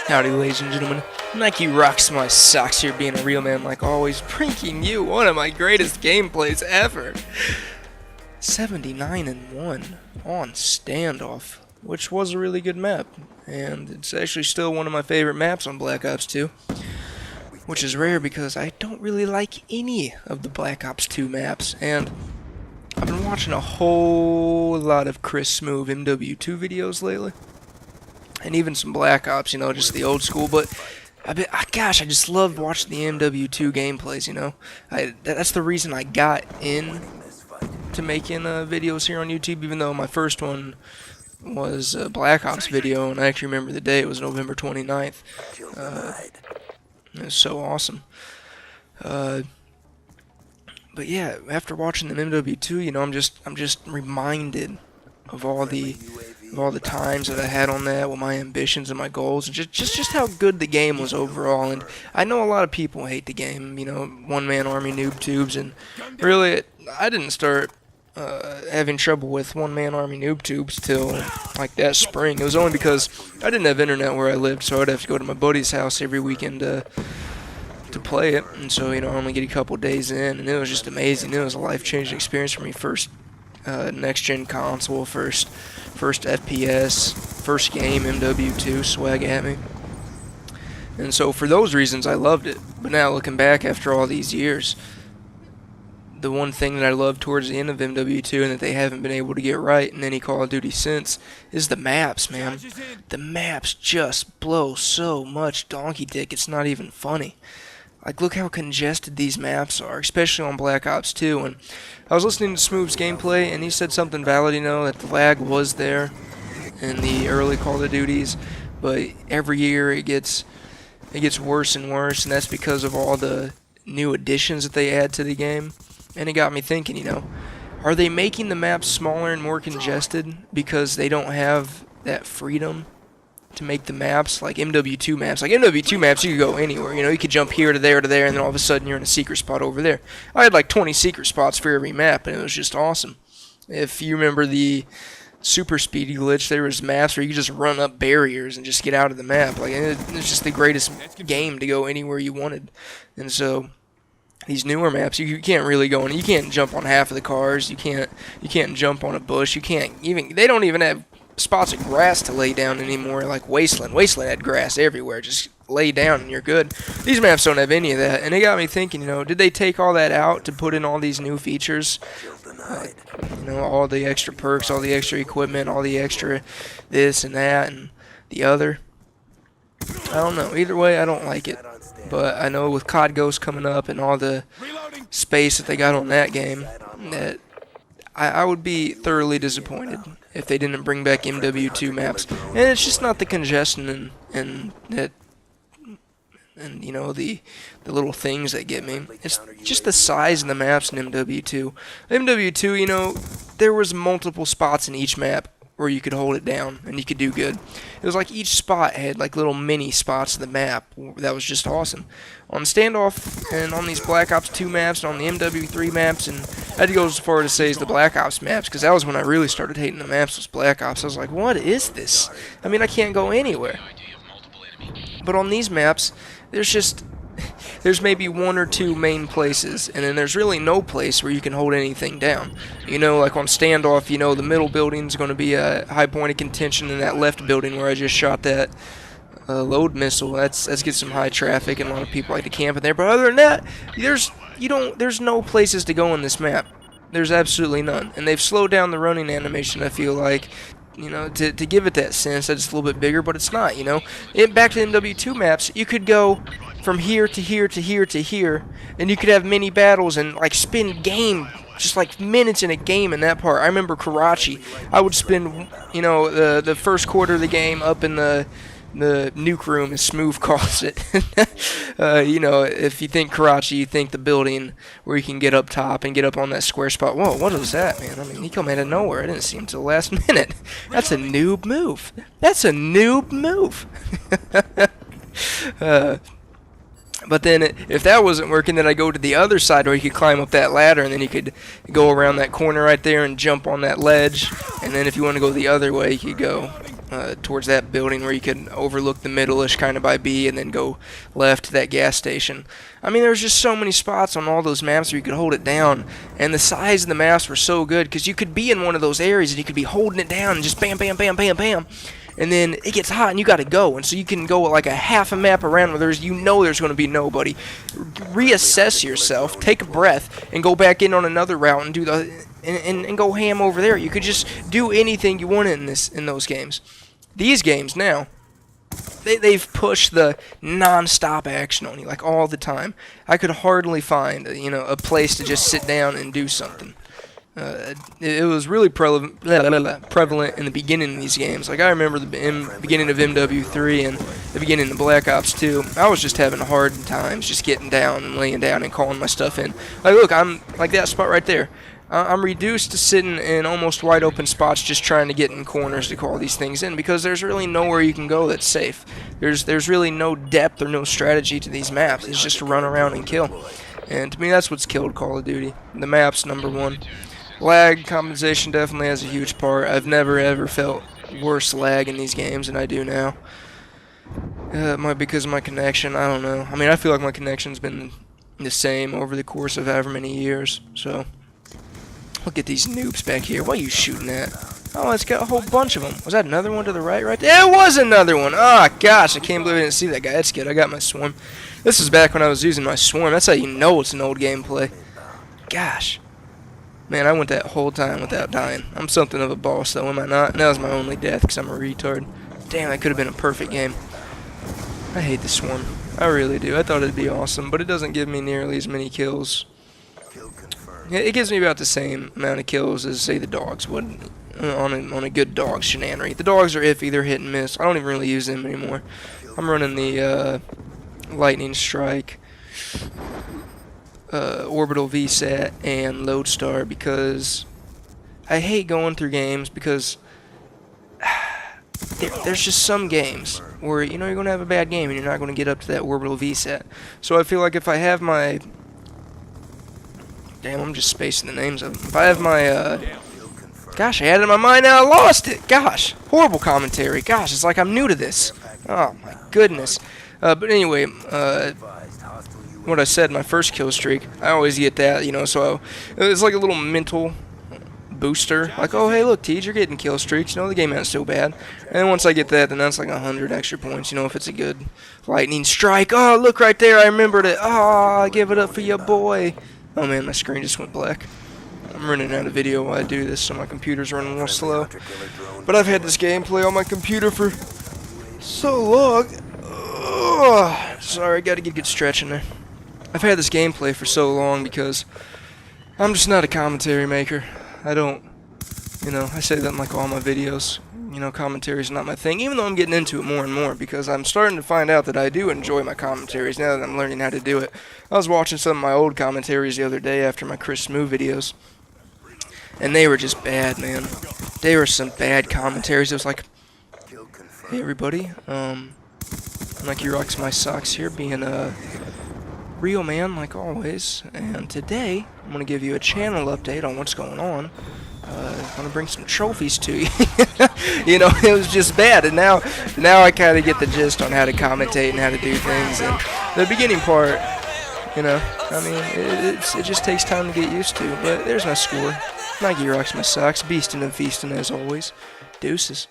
Howdy, ladies and gentlemen. Nike rocks my socks here, being a real man like always, bringing you one of my greatest gameplays ever. 79-1 on Standoff, which was a really good map, and it's actually still one of my favorite maps on Black Ops 2, which is rare because I don't really like any of the Black Ops 2 maps, and I've been watching a whole lot of Chris smoove MW2 videos lately. And even some Black Ops, you know, just the old school, but gosh, I just love watching the MW2 gameplays, you know. That's the reason I got in to making videos here on YouTube, even though my first one was a Black Ops video, and I actually remember the day. It was November 29th. It was so awesome. But yeah, after watching the MW2, you know, I'm just reminded of all the times that I had on that, with my ambitions and my goals, and just how good the game was overall. And I know a lot of people hate the game, you know, one-man army noob tubes, and really, I didn't start having trouble with one-man army noob tubes till like that spring. It was only because I didn't have internet where I lived, so I'd have to go to my buddy's house every weekend to play it, and so, you know, I only get a couple days in, and it was just amazing. It was a life-changing experience for me. First next-gen console, first FPS, first game, MW2, swag at me. And so for those reasons I loved it. But now looking back after all these years, the one thing that I loved towards the end of MW2 and that they haven't been able to get right in any Call of Duty since is the maps, man. The maps just blow so much donkey dick, it's not even funny. Like, look how congested these maps are, especially on Black Ops 2. And I was listening to smoove's gameplay, and he said something valid, you know, that the lag was there in the early Call of Duties, but every year it gets worse and worse, and that's because of all the new additions that they add to the game. And it got me thinking, you know, are they making the maps smaller and more congested because they don't have that freedom to make the maps like MW2 maps? Like MW2 maps, you could go anywhere, you know, you could jump here to there, and then all of a sudden you're in a secret spot over there. I had like 20 secret spots for every map, and it was just awesome. If you remember the super speedy glitch, there was maps where you could just run up barriers and just get out of the map. Like, it was just the greatest game to go anywhere you wanted. And so these newer maps, you can't really go in. You can't jump on half of the cars. You can't jump on a bush. You can't even. They don't even have spots of grass to lay down anymore, like Wasteland. Wasteland had grass everywhere. Just lay down and you're good. These maps don't have any of that, and it got me thinking, you know, did they take all that out to put in all these new features? You know, all the extra perks, all the extra equipment, all the extra this and that and the other. I don't know. Either way, I don't like it. But I know with COD Ghost coming up and all the space that they got on that game, that I would be thoroughly disappointed if they didn't bring back MW2 maps. And it's just not the congestion and you know, the little things that get me. It's just the size of the maps in MW2. MW2, you know, there was multiple spots in each map where you could hold it down and you could do good. It was like each spot had like little mini spots of the map that was just awesome. On Standoff and on these Black Ops 2 maps and on the MW3 maps, and I had to go as far as to say is the Black Ops maps, because that was when I really started hating the maps, was Black Ops. I was like, what is this? I mean, I can't go anywhere. But on these maps, there's maybe one or two main places, and then there's really no place where you can hold anything down. You know, like on Standoff, you know, the middle building's going to be a high point of contention, and that left building where I just shot that load missile, that's gets some high traffic, and a lot of people like to camp in there. But other than that, there's no places to go in this map. There's absolutely none, and they've slowed down the running animation, I feel like, you know, to give it that sense that it's a little bit bigger, but it's not, you know. Back to the MW2 maps, you could go from here to here to here to here, and you could have mini battles and like spend game, just like minutes in a game in that part. I remember Karachi, I would spend, you know, the first quarter of the game up in the nuke room, as smoove calls it. You know, if you think Karachi, you think the building where you can get up top and get up on that square spot. Whoa, what was that, man? I mean, he come out of nowhere. I didn't see him until the last minute. That's a noob move. That's a noob move. But then, if that wasn't working, then I go to the other side where you could climb up that ladder, and then you could go around that corner right there and jump on that ledge. And then if you want to go the other way, you could go towards that building where you could overlook the middle-ish kind of by B and then go left to that gas station. I mean, there was just so many spots on all those maps where you could hold it down, and the size of the maps were so good because you could be in one of those areas and you could be holding it down and just bam, bam, bam, bam, bam, and then it gets hot and you got to go, and so you can go like a half a map around where there's going to be nobody. Reassess yourself, take a breath, and go back in on another route and do the and go ham over there. You could just do anything you wanted in those games. These games now, they've pushed the non-stop action on you like all the time. I could hardly find a place to just sit down and do something. It was really prevalent in the beginning of these games. Like I remember the beginning of MW3 and the beginning of Black Ops 2. I was just having hard times just getting down and laying down and calling my stuff in. Like look, I'm like that spot right there. I'm reduced to sitting in almost wide open spots just trying to get in corners to call these things in because there's really nowhere you can go that's safe. There's really no depth or no strategy to these maps. It's just to run around and kill. And to me that's what's killed Call of Duty. The map's #1. Lag compensation definitely has a huge part. I've never ever felt worse lag in these games than I do now. It might be because of my connection, I don't know. I mean I feel like my connection's been the same over the course of however many years, so... Look at these noobs back here. What are you shooting at? Oh, it's got a whole bunch of them. Was that another one to the right there? It was another one. Oh, gosh. I can't believe I didn't see that guy. That's good. I got my swarm. This is back when I was using my swarm. That's how you know it's an old gameplay. Gosh. Man, I went that whole time without dying. I'm something of a boss, though, am I not? And that was my only death because I'm a retard. Damn, that could have been a perfect game. I hate the swarm. I really do. I thought it'd be awesome, but it doesn't give me nearly as many kills. It gives me about the same amount of kills as, say, the dogs would on a good dog shenanery. The dogs are iffy, they're hit and miss. I don't even really use them anymore. I'm running the Lightning Strike, Orbital VSAT, and Lodestar because I hate going through games because there's just some games where, you're going to have a bad game and you're not going to get up to that Orbital VSAT. So I feel like if I have my... Damn, I'm just spacing the names of them. If I have my, gosh, I had it in my mind, now I lost it. Gosh, horrible commentary. Gosh, it's like I'm new to this. Oh, my goodness. But anyway, what I said, my first kill streak, I always get that, so it's like a little mental booster. Like, oh, hey, look, Tej, you're getting kill streaks. The game ain't so bad. And then once I get that, then that's like 100 extra points, if it's a good lightning strike. Oh, look right there, I remembered it. Oh, give it up for your boy. Oh man, my screen just went black. I'm running out of video while I do this, so my computer's running a little slow. But I've had this gameplay on my computer for so long. Ugh. Sorry, I gotta get a good stretch in there. I've had this gameplay for so long because I'm just not a commentary maker. I don't, I say that in like all my videos. Commentary's not my thing, even though I'm getting into it more and more because I'm starting to find out that I do enjoy my commentaries now that I'm learning how to do it. I was watching some of my old commentaries the other day after my Chris Smoove videos, and they were just bad, man. They were some bad commentaries. It was like, hey everybody, I'm like xRuKo my socks here, being a real man like always, and today I'm going to give you a channel update on what's going on. I'm gonna bring some trophies to you. It was just bad, and now I kind of get the gist on how to commentate and how to do things. And the beginning part, I mean, it just takes time to get used to. But there's my score. My xRuKo my socks, beastin' and feastin' as always. Deuces.